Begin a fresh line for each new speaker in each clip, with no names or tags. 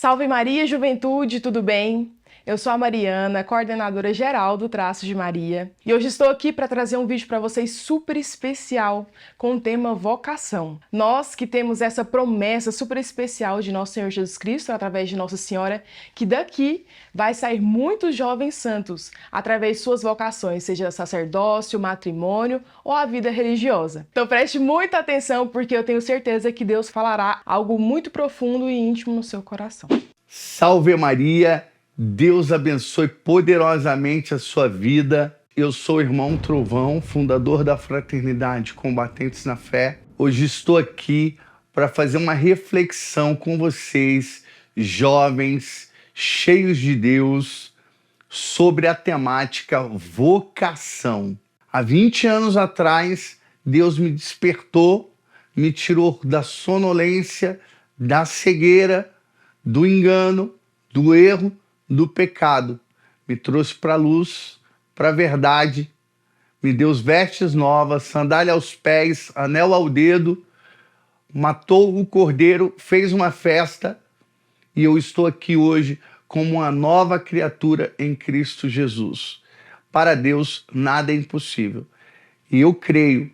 Salve Maria, juventude, tudo bem? Eu sou a Mariana, coordenadora geral do Traços de Maria, e hoje estou aqui para trazer um vídeo para vocês super especial com o tema vocação. Nós que temos essa promessa super especial de nosso Senhor Jesus Cristo através de Nossa Senhora, que daqui vai sair muitos jovens santos através de suas vocações, seja sacerdócio, matrimônio ou a vida religiosa. Então preste muita atenção porque eu tenho certeza que Deus falará algo muito profundo e íntimo no seu coração.
Salve Maria! Deus abençoe poderosamente a sua vida. Eu sou o irmão Trovão, fundador da Fraternidade Combatentes na Fé. Hoje estou aqui para fazer uma reflexão com vocês, jovens, cheios de Deus, sobre a temática vocação. Há 20 anos atrás, Deus me despertou, me tirou da sonolência, da cegueira, do engano, do erro, do pecado, me trouxe para a luz, para a verdade, me deu vestes novas, sandália aos pés, anel ao dedo, matou o cordeiro, fez uma festa e eu estou aqui hoje como uma nova criatura em Cristo Jesus. Para Deus nada é impossível e eu creio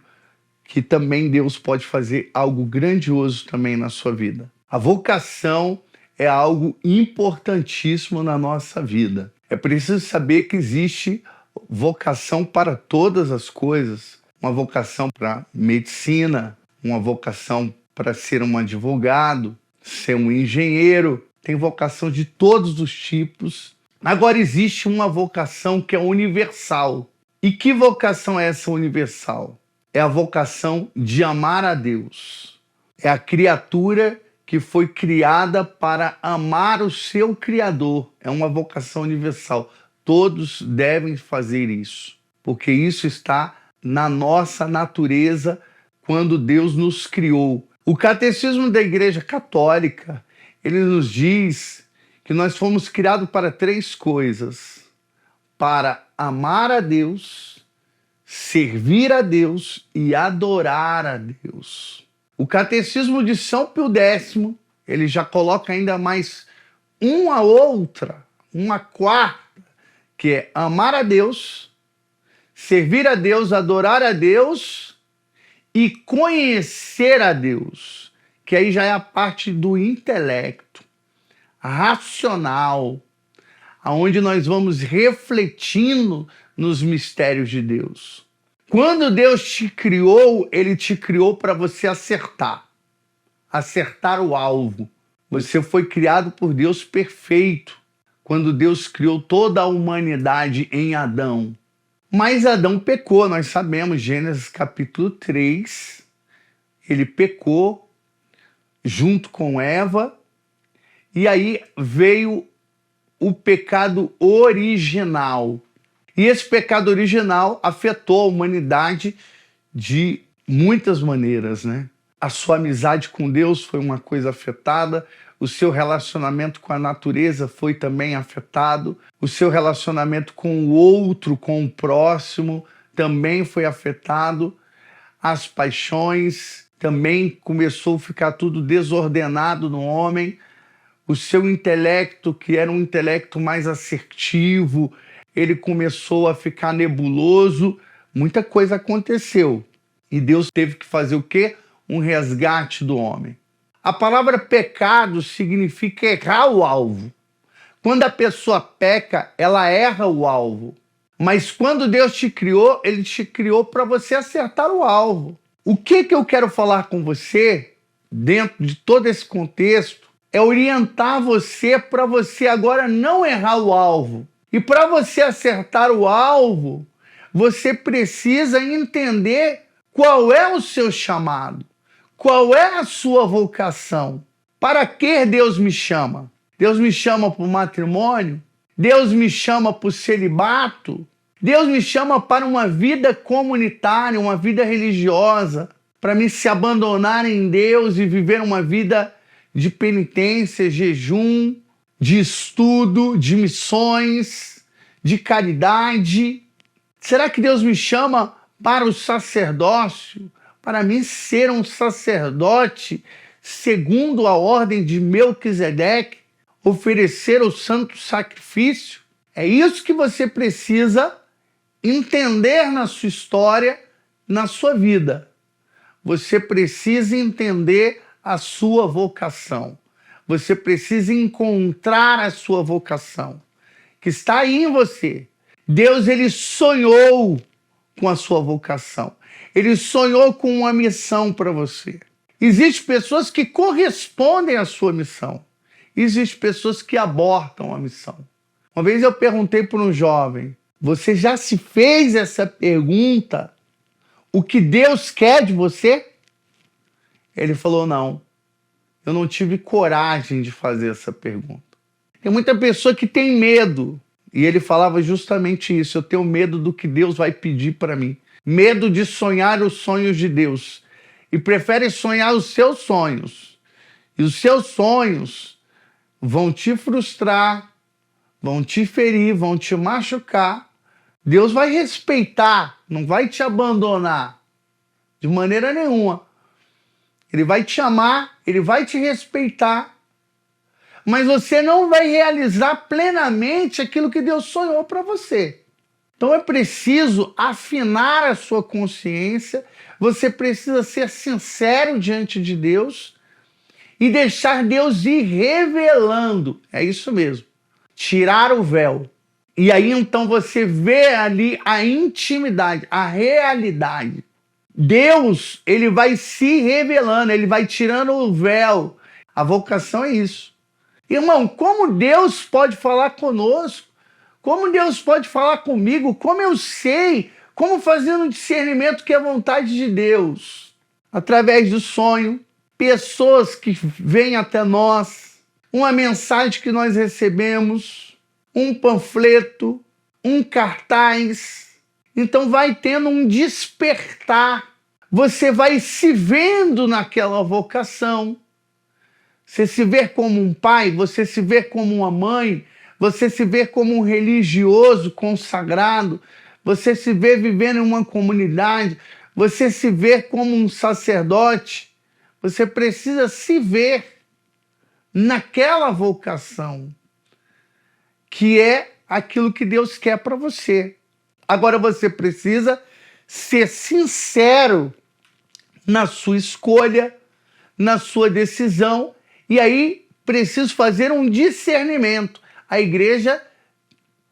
que também Deus pode fazer algo grandioso também na sua vida. A vocação é algo importantíssimo na nossa vida. É preciso saber que existe vocação para todas as coisas. Uma vocação para medicina, uma vocação para ser um advogado, ser um engenheiro. Tem vocação de todos os tipos. Agora existe uma vocação que é universal. E que vocação é essa universal? É a vocação de amar a Deus. É a criatura que foi criada para amar o seu Criador. É uma vocação universal. Todos devem fazer isso, porque isso está na nossa natureza quando Deus nos criou. O Catecismo da Igreja Católica, ele nos diz que nós fomos criados para 3 coisas: para amar a Deus, servir a Deus e adorar a Deus. O Catecismo de São Pio X, ele já coloca ainda mais uma quarta, que é amar a Deus, servir a Deus, adorar a Deus e conhecer a Deus, que aí já é a parte do intelecto, racional, aonde nós vamos refletindo nos mistérios de Deus. Quando Deus te criou, Ele te criou para você acertar o alvo. Você foi criado por Deus perfeito, quando Deus criou toda a humanidade em Adão. Mas Adão pecou, nós sabemos, Gênesis capítulo 3, ele pecou junto com Eva, e aí veio o pecado original. E esse pecado original afetou a humanidade de muitas maneiras, né? A sua amizade com Deus foi uma coisa afetada, o seu relacionamento com a natureza foi também afetado, o seu relacionamento com o outro, com o próximo, também foi afetado, as paixões também começou a ficar tudo desordenado no homem, o seu intelecto, que era um intelecto mais assertivo, ele começou a ficar nebuloso, muita coisa aconteceu. E Deus teve que fazer o quê? Um resgate do homem. A palavra pecado significa errar o alvo. Quando a pessoa peca, ela erra o alvo. Mas quando Deus te criou, Ele te criou para você acertar o alvo. O que eu quero falar com você, dentro de todo esse contexto, é orientar você para você agora não errar o alvo. E para você acertar o alvo, você precisa entender qual é o seu chamado, qual é a sua vocação. Para que Deus me chama? Deus me chama para o matrimônio? Deus me chama para o celibato? Deus me chama para uma vida comunitária, uma vida religiosa, para me se abandonar em Deus e viver uma vida de penitência, jejum, de estudo, de missões, de caridade. Será que Deus me chama para o sacerdócio, para mim ser um sacerdote segundo a ordem de Melquisedeque? oferecer o santo sacrifício. É isso que você precisa entender na sua história, na sua vida. Você precisa entender a sua vocação. Você precisa encontrar a sua vocação, que está aí em você. Deus, ele sonhou com a sua vocação. Ele sonhou com uma missão para você. Existem pessoas que correspondem à sua missão. Existem pessoas que abortam a missão. Uma vez eu perguntei para um jovem: você já se fez essa pergunta? O que Deus quer de você? Ele falou: não, eu não tive coragem de fazer essa pergunta. Tem muita pessoa que tem medo. E ele falava justamente isso: eu tenho medo do que Deus vai pedir para mim. Medo de sonhar os sonhos de Deus. E prefere sonhar os seus sonhos. E os seus sonhos vão te frustrar, vão te ferir, vão te machucar. Deus vai respeitar, não vai te abandonar de maneira nenhuma. Ele vai te amar, ele vai te respeitar, mas você não vai realizar plenamente aquilo que Deus sonhou para você. Então é preciso afinar a sua consciência, você precisa ser sincero diante de Deus e deixar Deus ir revelando. É isso mesmo, tirar o véu. E aí então você vê ali a intimidade, a realidade. Deus, ele vai se revelando, ele vai tirando o véu. A vocação é isso. Irmão, como Deus pode falar conosco? Como Deus pode falar comigo? Como eu sei? Como fazer um discernimento que é a vontade de Deus? Através do sonho, pessoas que vêm até nós, uma mensagem que nós recebemos, um panfleto, um cartaz. Então vai tendo um despertar. Você vai se vendo naquela vocação. Você se vê como um pai, você se vê como uma mãe, você se vê como um religioso consagrado, você se vê vivendo em uma comunidade, você se vê como um sacerdote. Você precisa se ver naquela vocação, que é aquilo que Deus quer para você. Agora você precisa ser sincero na sua escolha, na sua decisão, e aí preciso fazer um discernimento. A igreja,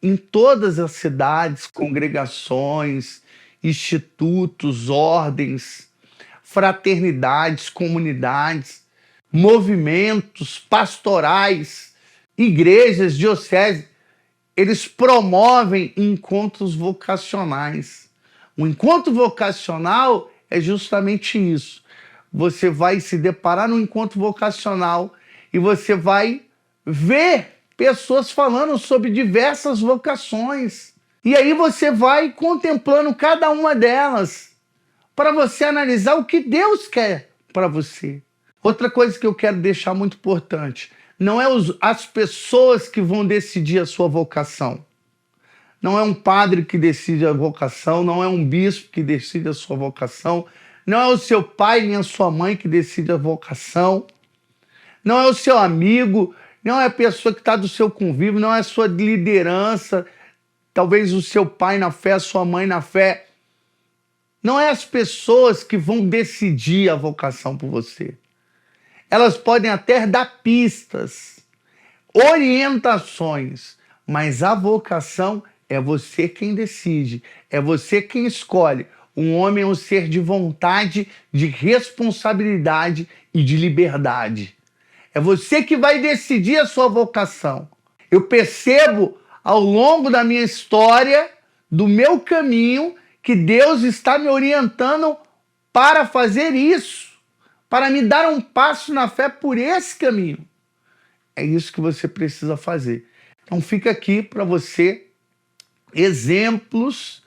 em todas as cidades, congregações, institutos, ordens, fraternidades, comunidades, movimentos pastorais, igrejas, dioceses, eles promovem encontros vocacionais. O encontro vocacional é justamente isso. Você vai se deparar no encontro vocacional e você vai ver pessoas falando sobre diversas vocações. E aí você vai contemplando cada uma delas para você analisar o que Deus quer para você. Outra coisa que eu quero deixar muito importante: não é as pessoas que vão decidir a sua vocação. Não é um padre que decide a vocação, não é um bispo que decide a sua vocação, não é o seu pai nem a sua mãe que decide a vocação, não é o seu amigo, não é a pessoa que está do seu convívio, não é a sua liderança, talvez o seu pai na fé, a sua mãe na fé. Não é as pessoas que vão decidir a vocação por você. Elas podem até dar pistas, orientações, mas a vocação é você quem decide, é você quem escolhe. Um homem é um ser de vontade, de responsabilidade e de liberdade. É você que vai decidir a sua vocação. Eu percebo ao longo da minha história, do meu caminho, que Deus está me orientando para fazer isso, para me dar um passo na fé por esse caminho. É isso que você precisa fazer. Então fica aqui para você exemplos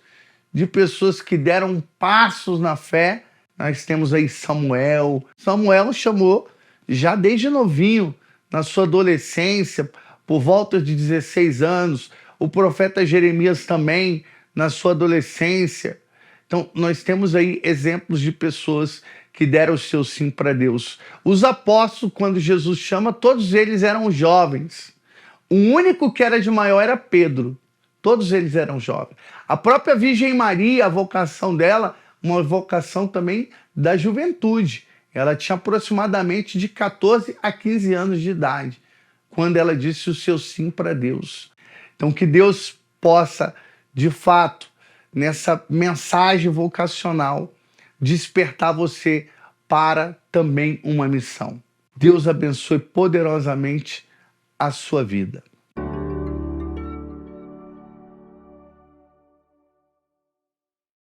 de pessoas que deram passos na fé. Nós temos aí Samuel. Samuel chamou já desde novinho, na sua adolescência, por volta de 16 anos. O profeta Jeremias também, na sua adolescência. Então, nós temos aí exemplos de pessoas que deram o seu sim para Deus. Os apóstolos, quando Jesus chama, todos eles eram jovens. O único que era de maior era Pedro. Todos eles eram jovens. A própria Virgem Maria, a vocação dela, uma vocação também da juventude. Ela tinha aproximadamente de 14 a 15 anos de idade, quando ela disse o seu sim para Deus. Então, que Deus possa, de fato, nessa mensagem vocacional, despertar você para também uma missão. Deus abençoe poderosamente a sua vida.